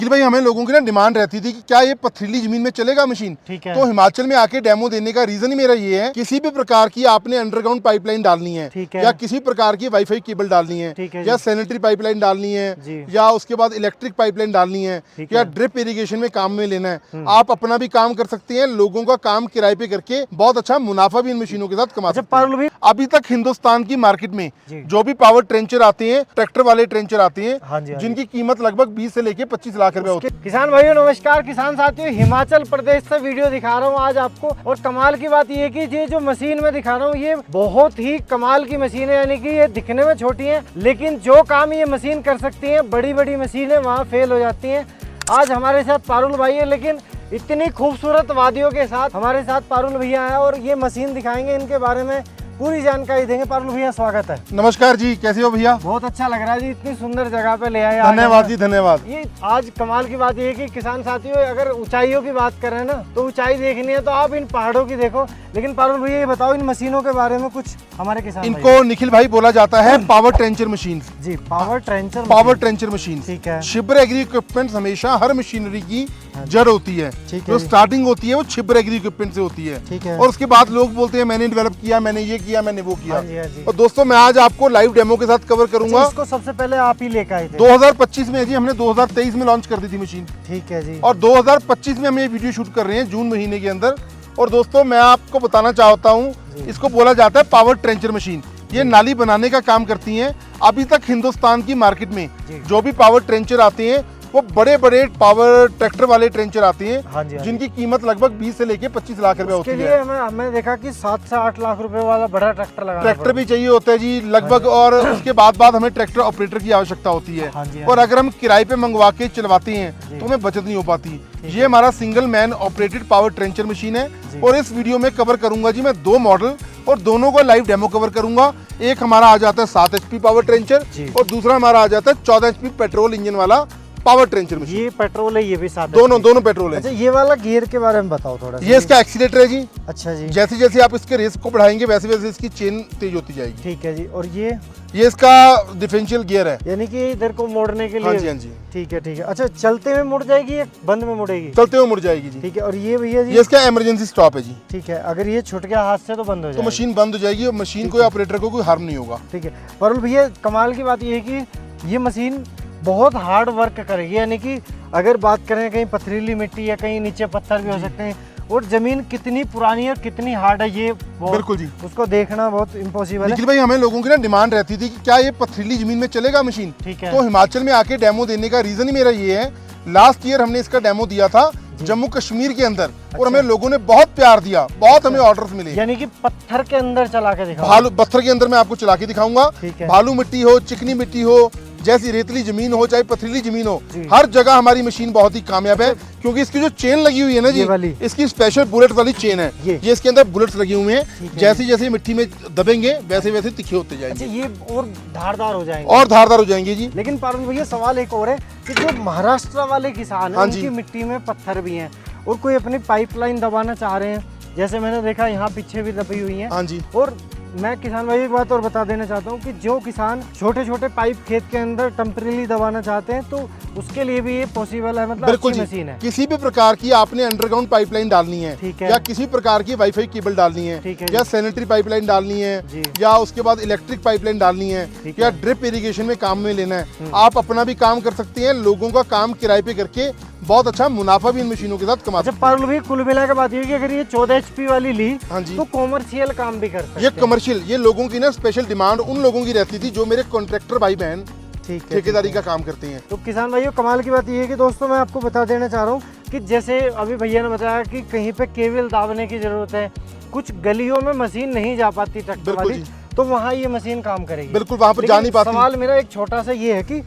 कि भाई हमें लोगों की ना डिमांड रहती थी कि क्या ये पथरीली जमीन में चलेगा मशीन। ठीक है। तो हिमाचल में आके डेमो देने का रीजन ही मेरा ये है, किसी भी प्रकार की आपने अंडरग्राउंड पाइपलाइन डालनी है, ठीक है। या किसी प्रकार की वाईफाई केबल डालनी है, ठीक है या जी। सैनिटरी पाइपलाइन डालनी है, जी। या उसके बाद इलेक्ट्रिक पाइपलाइन डालनी है, ठीक या है। ड्रिप इरिगेशन में काम में लेना है, आप अपना भी काम कर सकते हैं, लोगों का काम किराए पे करके बहुत अच्छा मुनाफा भी इन मशीनों के साथ कमा सकते पारुल भाई, हैं। अभी तक हिंदुस्तान की मार्केट में जी। जो भी पावर ट्रेंचर आते हैं, ट्रैक्टर वाले ट्रेंचर आते हैं, हाँ जी, हाँ जी। जिनकी कीमत लगभग 20 से लेके 25 लाख रुपए होती है। किसान भाइयों नमस्कार। किसान साथियों, हिमाचल प्रदेश से वीडियो दिखा रहा हूँ आज आपको। और कमाल की बात ये कि ये जो मशीन में दिखा रहा हूँ ये बहुत ही कमाल की मशीन है। यानी कि ये दिखने में छोटी है, लेकिन जो काम ये मशीन कर सकती है, बड़ी बड़ी मशीनें वहाँ फेल हो जाती हैं। आज हमारे साथ पारुल भाई है, लेकिन इतनी खूबसूरत वादियों के साथ हमारे साथ पारुल भैया है और ये मशीन दिखाएंगे, इनके बारे में पूरी जानकारी देंगे। पारुल भैया स्वागत है। नमस्कार जी, कैसे हो भैया? बहुत अच्छा लग रहा है जी, इतनी सुंदर जगह पे ले आए। धन्यवाद जी, धन्यवाद। ये आज कमाल की बात ये है कि किसान साथियों, अगर ऊंचाइयों की बात करें ना, तो ऊंचाई देखनी है तो आप इन पहाड़ों की देखो। लेकिन पारुल भैया ये बताओ, इन मशीनों के बारे में कुछ हमारे किसान इनको निखिल भाई बोला जाता है पावर ट्रेंचर मशीन। जी, power trencher. Power trencher machine, ठीक है। छिब्र एग्री इक्विपमेंट हमेशा हर मशीनरी की जड़ होती है। जो स्टार्टिंग होती है वो छिब्र एग्री इक्विपमेंट से होती है। ठीक है। और उसके बाद लोग बोलते हैं मैंने डेवलप किया, मैंने ये किया, मैंने वो किया। हाँ जी। और दोस्तों मैं आज आपको लाइव डेमो के साथ कवर करूंगा। इसको सबसे पहले आप ही लेकर आए थे 2025 में जी, हमने 2023 में लॉन्च कर दी थी मशीन। ठीक है जी। और 2025 में हम ये वीडियो शूट कर रहे हैं जून महीने के अंदर। और दोस्तों मैं आपको बताना चाहता हूँ, इसको बोला जाता है पावर ट्रेंचर मशीन। ये नाली बनाने का काम करती हैं। अभी तक हिंदुस्तान की मार्केट में जो भी पावर ट्रेंचर आते हैं वो बड़े बड़े पावर ट्रैक्टर वाले ट्रेंचर आते हैं। हाँ जी, हाँ जी। जिनकी कीमत लगभग 20 से लेके 25 लाख रुपए होती लिए है। हमें देखा कि 7 से 8 लाख रुपए वाला बड़ा ट्रैक्टर लगा। ट्रैक्टर भी चाहिए होता है जी लगभग। और उसके बाद हमें ट्रैक्टर ऑपरेटर की आवश्यकता होती है। हाँ जी, और अगर हम किराए पे मंगवा के चलवाते हैं तो हमें बचत नहीं हो पाती। ये हमारा single man operated power trencher machine है। और इस वीडियो में कवर करूंगा जी मैं 2 मॉडल, और दोनों का लाइव डेमो कवर करूंगा। एक हमारा आ जाता है 7 HP पावर ट्रेंचर, और दूसरा हमारा आ जाता है 14 HP पेट्रोल इंजन वाला पावर ट्रेंचर मशीन। ये पेट्रोल है, ये भी साथ दोनों पेट्रोल है। अच्छा, ये वाला गियर के बारे में बताओ थोड़ा। ये इसका एक्सीलेटर है जी। अच्छा जी। जैसे जैसे आप इसके रेस को बढ़ाएंगे वैसे वैसे इसकी चेन तेज होती जाएगी। ठीक है जी। और ये इसका डिफरेंशियल गियर है, यानी कि इधर को मोड़ने के लिए। हाँ जी, हाँ जी। ठीक है। अच्छा, चलते हुए मुड़ जाएगी या बंद में मुड़ेगी? चलते हुए मुड़ जाएगी जी। ठीक है। और ये भैया जी, ये इसका इमरजेंसी स्टॉप है जी। ठीक है। अगर ये छूट गया हाथ से तो बंद हो जाएगी, तो मशीन बंद हो जाएगी और मशीन को या ऑपरेटर को कोई हार्म नहीं होगा। ठीक है। पारुल भैया कमाल की बात ये है कि ये मशीन बहुत हार्ड वर्क करेगी। यानी कि अगर बात करें कहीं पथरीली मिट्टी या कहीं नीचे पत्थर भी हो सकते हैं, और जमीन कितनी पुरानी और कितनी हार्ड है ये बिल्कुल जी, उसको देखना बहुत इम्पॉसिबल है। निखिल भाई हमें लोगों की ना डिमांड रहती थी कि क्या ये पथरीली जमीन में चलेगा मशीन। ठीक है। तो हिमाचल में आके डेमो देने का रीजन ही मेरा ये है। लास्ट ईयर हमने इसका डेमो दिया था जम्मू कश्मीर के अंदर। और हमें लोगों ने बहुत प्यार दिया, बहुत हमें ऑर्डर्स मिले। यानी कि पत्थर के अंदर चला के दिखाओ। भालू पत्थर के अंदर मैं आपको चला के दिखाऊंगा। भालू मिट्टी हो, चिकनी मिट्टी हो, जैसी रेतली जमीन हो, चाहे पथरीली जमीन हो, हर जगह हमारी मशीन बहुत ही कामयाब है। क्योंकि इसकी जो चेन लगी हुई है ना जी, इसकी स्पेशल बुलेट वाली चेन है। ये इसके अंदर बुलेट्स लगे हुए हैं। जैसे जैसे मिट्टी में दबेंगे वैसे वैसे तीखे होते जाएंगे। अच्छा, ये और धारदार हो जाएंगे। और धारदार हो जाएंगे जी। लेकिन पारुल भैया सवाल एक और है कि जो महाराष्ट्र वाले किसान हैं, उनकी मिट्टी में पत्थर भी हैं और कोई अपनी पाइपलाइन दबाना चाह रहे हैं, जैसे मैंने देखा यहाँ पीछे भी दबी हुई है। हाँ जी। और मैं किसान भाई एक बात और बता देना चाहता हूँ कि जो किसान छोटे छोटे पाइप खेत के अंदर टेम्परेरी दबाना चाहते हैं तो उसके लिए भी ये पॉसिबल है। मतलब बिल्कुल अच्छी मशीन है। किसी भी प्रकार की आपने अंडरग्राउंड पाइपलाइन डालनी है, या किसी प्रकार की वाईफाई केबल डालनी है, या सैनिटरी पाइपलाइन डालनी है, या उसके बाद इलेक्ट्रिक पाइपलाइन डालनी है, या ड्रिप इरिगेशन में काम में लेना है, आप अपना भी काम कर सकते हैं, लोगों का काम किराए पे करके बहुत अच्छा मुनाफा भी इन मशीनों के साथ कमा सकते हैं। पारुल भाई कुल मिला के बात ये कि अगर ये 14 HP वाली ली, हाँ जी, तो कॉमर्शियल काम भी कर सकते हैं। ये कमर्शियल, ये लोगों की ना स्पेशल डिमांड उन लोगों की रहती थी जो मेरे कॉन्ट्रैक्टर भाई बहन ठेकेदारी का काम करते हैं। तो किसान भाइयों कमाल की बात ये है कि दोस्तों मैं आपको बता देना चाह रहा हूँ कि जैसे अभी भैया ने बताया कि कहीं पे केबल दाबने की जरूरत है, कुछ गलियों में मशीन नहीं जा पाती ट्रैक्टर वाली, तो वहाँ ये मशीन काम करेगी। बिल्कुल, वहाँ पर जा नहीं पाती। सवाल मेरा एक छोटा सा ये है कि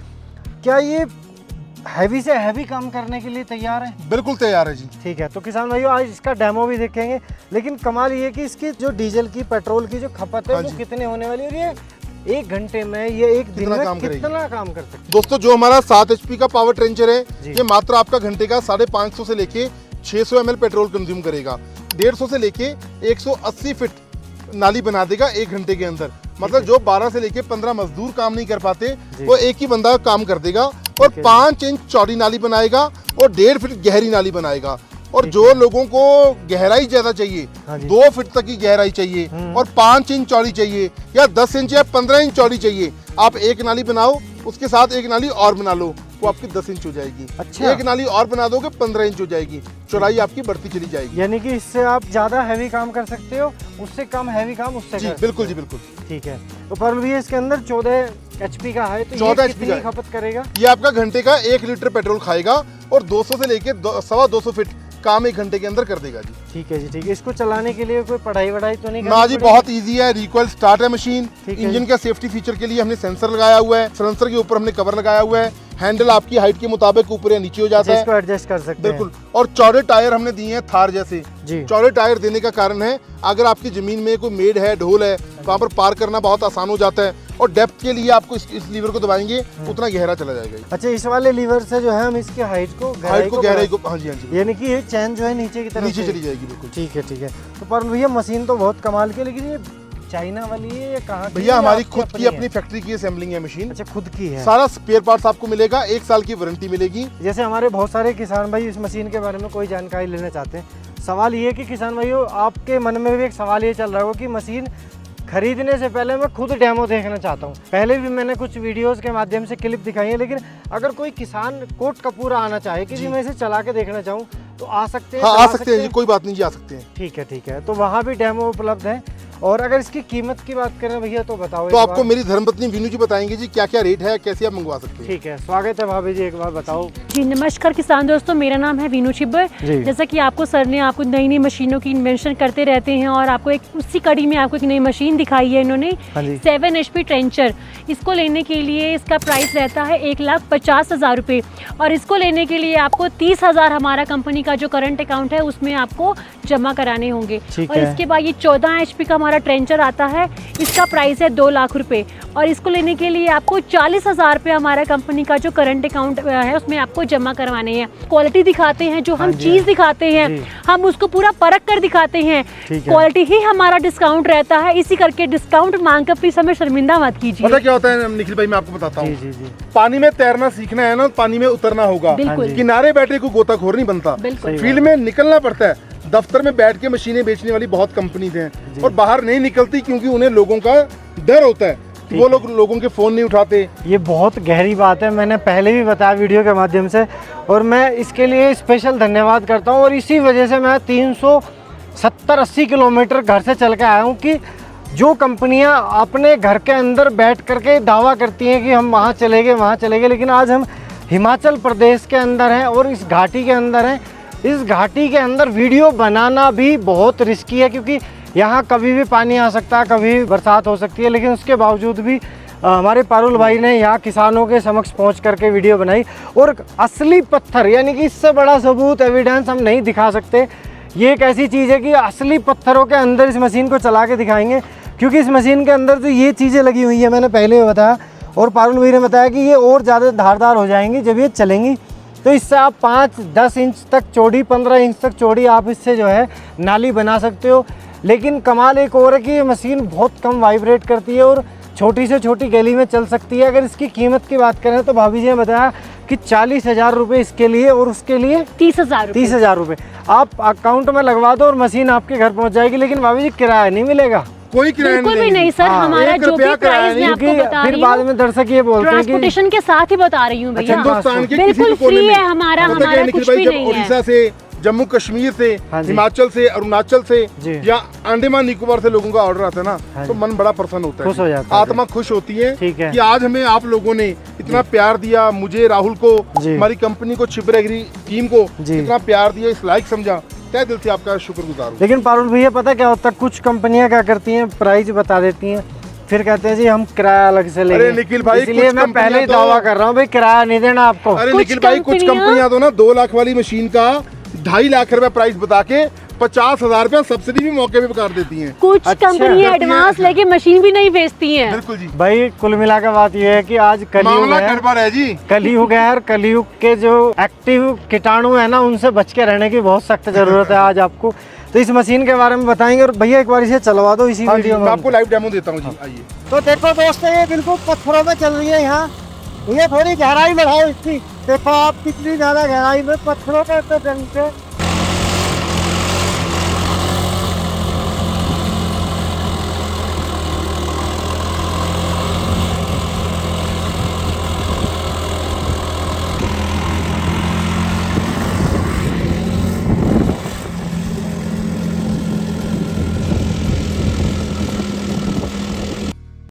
क्या ये हैवी से हैवी काम करने के लिए तैयार है? बिल्कुल तैयार है जी। ठीक है। तो किसान भाइयों आज इसका डेमो भी देखेंगे। लेकिन कमाल ये है कि इसकी जो डीजल की पेट्रोल की जो खपत है वो कितने होने वाली है, और ये 1 घंटे में, ये 1 दिन में कितना काम कर सकते हैं? दोस्तों जो हमारा 7 HP का पावर ट्रेंचर है, ये मात्र आपका घंटे का 550 से लेके 600 ml पेट्रोल कंज्यूम करेगा। 150 से लेके 180 फीट नाली बना देगा 1 घंटे के अंदर। मतलब जो 12 से लेके 15 मजदूर काम नहीं कर पाते वो एक ही बंदा काम कर देगा और 5 इंच चौड़ी नाली बनाएगा और 1.5 फीट गहरी नाली बनाएगा। और जो लोगों को गहराई ज्यादा चाहिए, 2 फीट तक की गहराई चाहिए और 5 इंच चौड़ी चाहिए या 10 इंच या 15 इंच चौड़ी चाहिए, आप एक नाली बनाओ, उसके साथ एक नाली और बना लो, वो आपकी 10 इंच हो जाएगी। अच्छा। एक नाली और बना दोगे 15 इंच हो जाएगी, चौड़ाई आपकी बढ़ती चली जाएगी। यानी कि इससे आप ज्यादा हैवी काम कर सकते हो, उससे कम हैवी काम उससे जी कर बिल्कुल सकते जी हो। बिल्कुल। ठीक है। तो पर भैया इसके अंदर 14 HP का है, तो 14 ये HP कितनी का है। खपत करेगा? ये आपका घंटे का 1 लीटर पेट्रोल खाएगा और 200 से लेके 250 फीट काम 1 घंटे के अंदर कर देगा जी। ठीक है जी, ठीक है। इसको चलाने के लिए कोई पढ़ाई वढ़ाई तो नहीं ना करनी जी, पड़ेगी? बहुत इजी है, रिकॉइल स्टार्ट है मशीन। ठीक है इंजन का सेफ्टी फीचर के लिए हमने सेंसर लगाया हुआ है, सेंसर के ऊपर हमने कवर लगाया हुआ है, हैंडल आपकी हाइट के मुताबिक ऊपर या नीचे हो जाता है, इसको एडजस्ट कर सकते बिल्कुल। और चौड़े टायर हमने दिए हैं थार जैसे। जी। चौड़े टायर देने का कारण है, अगर आपकी जमीन में कोई मेड है, ढोल है, वहाँ पर पार करना बहुत आसान हो जाता है। और डेप्थ के लिए आपको इस लीवर को दबाएंगे उतना गहरा चला जाएगा ये। अच्छा, इस वाले लीवर से जो है हम इसकी हाइट को गहराई को हाँ जी हाँ जी यानी कि ये चैन जो है नीचे की तरफ नीचे से- चली जाएगी बिल्कुल। ठीक है, ठीक है। तो पर भैया मशीन तो बहुत कमाल की है, लेकिन ये चाइना वाली है या कहाँ की? भैया है, हमारी आपकी खुद की है? अपनी फैक्ट्री की असेंबलिंग है मशीन। अच्छा, खुद की है। सारा स्पेयर पार्ट्स आपको मिलेगा, 1 साल की वारंटी मिलेगी। जैसे हमारे बहुत सारे किसान भाई इस मशीन के बारे में कोई जानकारी लेना चाहते हैं, सवाल ये है कि किसान भाइयों आपके मन में भी एक सवाल ये चल रहा होगा कि मशीन खरीदने से पहले मैं खुद डेमो देखना चाहता हूँ। पहले भी मैंने कुछ वीडियोस के माध्यम से क्लिप दिखाई है, लेकिन अगर कोई किसान कोटकपूरा आना चाहे कि जी मैं इसे चला के देखना चाहूँ तो आ सकते हैं? हाँ चला आ सकते हैं जी, कोई बात नहीं जी, आ सकते हैं। ठीक है, ठीक है। तो वहाँ भी डेमो उपलब्ध है। और अगर इसकी कीमत की बात करें भैया तो बताओ तो एक आपको बार। मेरी धर्मपत्नी वीनू जी बताएंगे जी क्या क्या रेट है, कैसे आप मंगवा सकते हैं। ठीक है, स्वागत है भाभी जी, एक बार बताओ। जी नमस्कार किसान दोस्तों, मेरा नाम है वीनू छिब्बर। जी। जैसा कि आपको सर ने आपको नई नई मशीनों की इन्वेंशन करते रहते हैं और आपको एक उसी कड़ी में आपको एक नई मशीन दिखाई है इन्होंने, हाँ जी। 7 HP ट्रेंचर। इसको लेने के लिए इसका प्राइस रहता है 1,50,000 रुपये और इसको लेने के लिए आपको 30,000 हमारा कंपनी का जो करंट अकाउंट है उसमें आपको जमा कराने होंगे। ठीक और है। इसके बाद ये 14 HP का हमारा ट्रेंचर आता है, इसका प्राइस है 2 लाख रुपए और इसको लेने के लिए आपको 40,000 रुपये हमारा कंपनी का जो करंट अकाउंट है उसमें आपको जमा करवाने हैं। क्वालिटी दिखाते हैं, जो हम जी, चीज़ दिखाते हैं जी। हम उसको पूरा परख कर दिखाते हैं। ठीक है। क्वालिटी ही हमारा डिस्काउंट रहता है, इसी करके डिस्काउंट मांग कर प्लीज हमें शर्मिंदा मत कीजिए। पता क्या होता है निखिल भाई, मैं आपको बताता जी हूँ, जी जी। पानी में तैरना सीखना है ना, पानी में उतरना होगा। बिल्कुल। हाँ जी। किनारे बैठे को गोताखोर नहीं बनता, बिल्कुल। फील्ड में निकलना पड़ता है। दफ्तर में बैठ के मशीनें बेचने वाली बहुत कंपनीज हैं और बाहर नहीं निकलती क्योंकि उन्हें लोगों का डर होता है कि वो लोग लोगों के फोन नहीं उठाते। ये बहुत गहरी बात है, मैंने पहले भी बताया वीडियो के माध्यम से और मैं इसके लिए स्पेशल धन्यवाद करता हूँ। और इसी वजह से मैं 370-80 किलोमीटर घर से चल के आया हूँ कि जो कंपनियाँ अपने घर के अंदर बैठ करके दावा करती हैं कि हम वहाँ चले गए, लेकिन आज हम हिमाचल प्रदेश के अंदर हैं और इस घाटी के अंदर हैं। इस घाटी के अंदर वीडियो बनाना भी बहुत रिस्की है क्योंकि यहाँ कभी भी पानी आ सकता है, कभी भी बरसात हो सकती है, लेकिन उसके बावजूद भी हमारे पारुल भाई ने यहाँ किसानों के समक्ष पहुँच करके वीडियो बनाई और असली पत्थर, यानी कि इससे बड़ा सबूत एविडेंस हम नहीं दिखा सकते। ये एक ऐसी चीज़ है कि असली पत्थरों के अंदर इस मशीन को चला के दिखाएंगे क्योंकि इस मशीन के अंदर तो ये चीज़ें लगी हुई है, मैंने पहले भी बताया और पारुल भाई ने बताया कि ये और ज़्यादा धारदार हो जाएंगी जब ये चलेंगी। तो इससे आप 5-10 इंच तक चौड़ी, 15 इंच तक चौड़ी आप इससे जो है नाली बना सकते हो। लेकिन कमाल एक और है कि ये मशीन बहुत कम वाइब्रेट करती है और छोटी से छोटी गली में चल सकती है। अगर इसकी कीमत की बात करें तो भाभी जी ने बताया कि 40,000 रुपये इसके लिए और उसके लिए 30,000 रुपये। 30,000 रुपये आप अकाउंट में लगवा दो और मशीन आपके घर पहुंच जाएगी। लेकिन भाभी जी किराया नहीं मिलेगा, कोई किराया बिल्कुल भी देंगे। नहीं सर, हाँ, हमारा 1 जो भी रुपया किराया प्राइस मैं नहीं, आपको क्योंकि बता फिर रही बाद हूँ में दर्शक ये बोलते हैं कि ट्रांसपोर्टेशन के साथ ही बता रही हूँ भैया। हिंदुस्तान के बिल्कुल किसी कोने फ्री में है हमारा, पता क्या हमारा निखिल कुछ भाई, भी जब नहीं है। उड़ीसा से, जम्मू कश्मीर से, हाँ जी। हिमाचल से, अरुणाचल से जी। या अंडमान निकोबार से लोगों का ऑर्डर आता है हाँ ना, तो जी। मन बड़ा प्रसन्न होता है, खुश हो जाता है। आत्मा खुश होती है ठीक है। कि आज हमें आप लोगों ने इतना प्यार दिया, मुझे, राहुल को, जी। हमारी कंपनी को, छिब्बर एग्री टीम को जी। इतना प्यार दिया, इस लायक समझा, तहे दिल से आपका शुक्रगुजार हूँ। लेकिन पारुल भैया पता क्या होता है, कुछ कंपनियां क्या करती हैं, प्राइस बता देती हैं, फिर कहते हैं जी हम किराया अलग से लेंगे। अरे निखिल भाई, इसलिए कुछ मैं पहले ही कंपनियां दावा तो- कर रहा हूँ भाई किराया नहीं देना आपको। अरे कुछ निखिल भाई, कुछ कंपनियां- कंपनियां तो ना 2 लाख वाली मशीन का 2.5 लाख रुपए प्राइस बता के 50,000 रुपया सब्सिडी भी मौके पे कर देती हैं। कुछ अच्छा, कंपनियां एडवांस लेके मशीन भी नहीं बेचती हैं। बिल्कुल जी, भाई कुल मिला के बात ये है कि आज कलयुग मामला है, गड़बड़ है जी। कलयुग है और कलयुग के जो एक्टिव कीटाणु है ना, उनसे बच के रहने की बहुत सख्त जरूरत है आज आपको। तो इस मशीन के बारे में बताएंगे और भैया एक बार इसे चलवा दो इसी हाँ जी, वीडियो मैं में। आपको लाइव डेमो देता हूँ जी, आइए। तो देखो दोस्तों, ये बिल्कुल पत्थरों में चल रही है यहाँ। ये थोड़ी गहराई बढ़ाओ इसकी, देखो आप कितनी ज्यादा गहराई में पत्थरों के ऊपर